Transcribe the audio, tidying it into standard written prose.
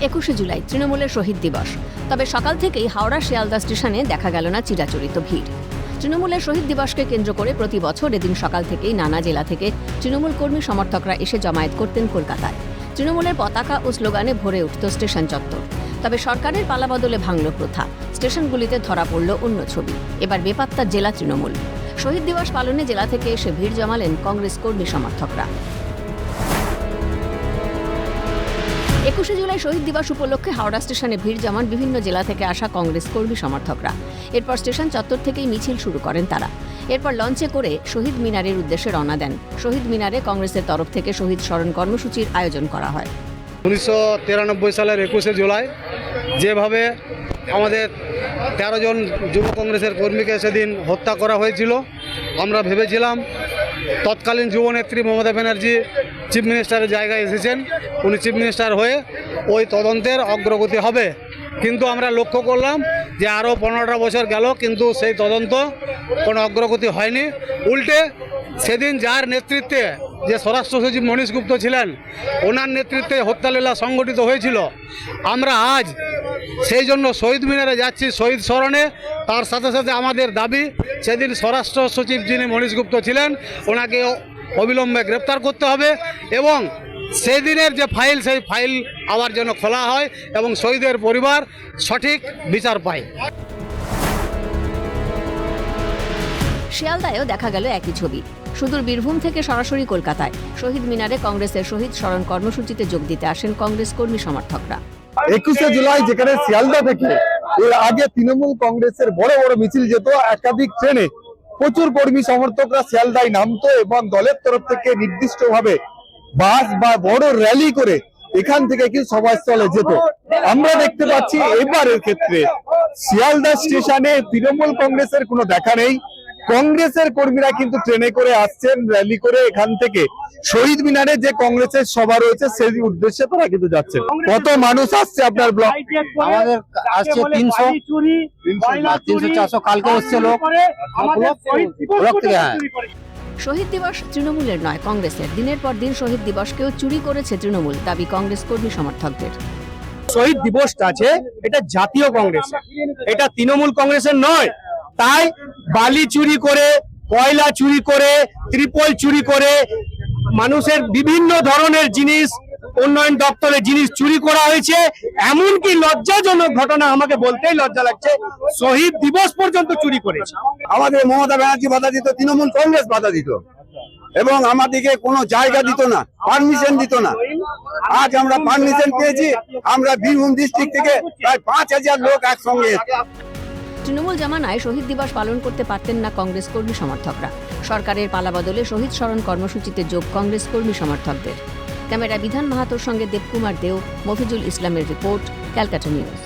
21শে জুলাই তৃণমূলের শহীদ দিবস। তবে সকাল থেকেই হাওড়া শিয়ালদা স্টেশনে দেখা গেল না চিরাচরিত ভিড়। তৃণমূলের শহীদ দিবসকে কেন্দ্র করে প্রতি বছর এদিন সকাল থেকেই নানা জেলা থেকে তৃণমূল কর্মী সমর্থকরা এসে জমায়েত করতেন কলকাতায়। তৃণমূলের পতাকা ও স্লোগানে ভরে উঠত স্টেশন চত্বর। তবে সরকারের পালাবদলে ভাঙল প্রথা, স্টেশনগুলিতে ধরা পড়ল অন্য ছবি। এবার বেপাত্তা জেলা তৃণমূল। শহীদ দিবস পালনে জেলা থেকে এসে ভিড় জমালেন কংগ্রেস কর্মী সমর্থকরা। 21শে জুলাই শহীদ দিবস উপলক্ষে হাওড়া স্টেশনে ভিড় জমান বিভিন্ন জেলা থেকে আসা কংগ্রেস কর্মী সমর্থকরা। এরপর স্টেশন চত্বর থেকেই মিছিল শুরু করেন তারা। এরপর লঞ্চে করে শহীদ মিনারের উদ্দেশ্যে রওনা দেন। শহীদ মিনারে কংগ্রেসের তরফ থেকে শহীদ স্মরণ কর্মসূচির আয়োজন করা হয়। 1993 সালের 21শে জুলাই যেভাবে আমাদের 13 জন যুব কংগ্রেসের কর্মীকে সেদিন হত্যা করা হয়েছিল, আমরা ভেবেছিলাম তৎকালীন যুবনেত্রী মমতা ব্যানার্জি চিফ মিনিস্টারের জায়গায় এসেছেন, উনি চিফ মিনিস্টার হয়ে ওই তদন্তের অগ্রগতি হবে। কিন্তু আমরা লক্ষ্য করলাম যে আরও 15টা বছর গেল, কিন্তু সেই তদন্ত কোনো অগ্রগতি হয়নি। উল্টে সেদিন যার নেতৃত্বে, যে স্বরাষ্ট্র সচিব মনীশ গুপ্ত ছিলেন, ওনার নেতৃত্বে হত্যালীলা সংগঠিত হয়েছিল। আমরা আজ সেই জন্য শহীদ মিনারে যাচ্ছি শহীদ স্মরণে। তার সাথে সাথে আমাদের দাবি, সেদিন স্বরাষ্ট্র সচিব যিনি মনীশ গুপ্ত ছিলেন, ওনাকে অবিলম্বে গ্রেপ্তার করতে হবে এবং সেই দিনের যে ফাইল, সেই ফাইল আবার যেন খোলা হয় এবং শহীদের পরিবার সঠিক বিচার পায়। শিয়ালদায়ও দেখা গেল একই ছবি। সুদূর বীরভূম থেকে সরাসরি কলকাতায় শহীদ মিনারে কংগ্রেসের শহীদ স্মরণ কর্মসূচিতে যোগ দিতে আসেন কংগ্রেস কর্মী সমর্থকরা। 21শে জুলাই যেখানে শিয়ালদা থেকে এর আগে তৃণমূল কংগ্রেসের বড় বড় মিছিল যেত, একাধিক ট্রেনে প্রচুর কর্মী সমর্থকরা শিয়ালদায় নামতো এবং দলের তরফ থেকে নির্দিষ্টভাবে বাস বা বড় র্যালি করে এখান থেকে কিন্তু সভাস্থলে যেত। আমরা দেখতে পাচ্ছি এবারের ক্ষেত্রে শিয়ালদা স্টেশনে তৃণমূল কংগ্রেসের কোনো দেখা নেই। কংগ্রেসের কর্মীরা কিন্তু ট্রেনে করে আসছেন, র্যালি করে এখান থেকে শহীদ মিনারে যে কংগ্রেসের সভা রয়েছে সেই উদ্দেশ্যে তারা কিন্তু যাচ্ছেন। কত মানুষ আসছে আপনার ব্লক? আমাদের আসছে 300-400, কালকে হচ্ছে লোক থেকে। শহীদ দিবস তৃণমূলের নয়, কংগ্রেসের। দিনের পর দিন শহীদ দিবসকেও চুরি করেছে তৃণমূল, দাবি কংগ্রেস কর্মী সমর্থকদের। শহীদ দিবসটা আছে এটা জাতীয় কংগ্রেসের, এটা তৃণমূল কংগ্রেসের নয়। তাই বালি চুরি করে, কয়লা চুরি করে, ত্রিপল চুরি করে, মানুষের বিভিন্ন ধরনের জিনিস, উন্নয়ন দপ্তরের জিনিস চুরি করা হয়েছে। এমনকি লজ্জাজনক ঘটনা, আমাকে বলতেই লজ্জা লাগছে, শহীদ দিবস পর্যন্ত চুরি করেছে। আমাদের মমতা ব্যানার্জি বাধা দিত, তৃণমূল কংগ্রেস বাধা দিত এবং আমাদেরকে কোনো জায়গা দিত না, পারমিশন দিত না। আজ আমরা পারমিশন পেয়েছি। আমরা বীরভূম ডিস্ট্রিক্ট থেকে প্রায় 5000 লোক একসঙ্গে। তৃণমূল জামানায় শহীদ দিবস পালন করতে পারতেন না কংগ্রেস কর্মী সমর্থকরা। সরকারের পালাবদলে শহীদ স্মরণ কর্মসূচিতে যোগ কংগ্রেস কর্মী সমর্থকদের। ক্যামেরা বিধান মাহাতোর সঙ্গে দেবকুমার দেও, মফিজুল ইসলামের রিপোর্ট, ক্যালকাটা নিউজ।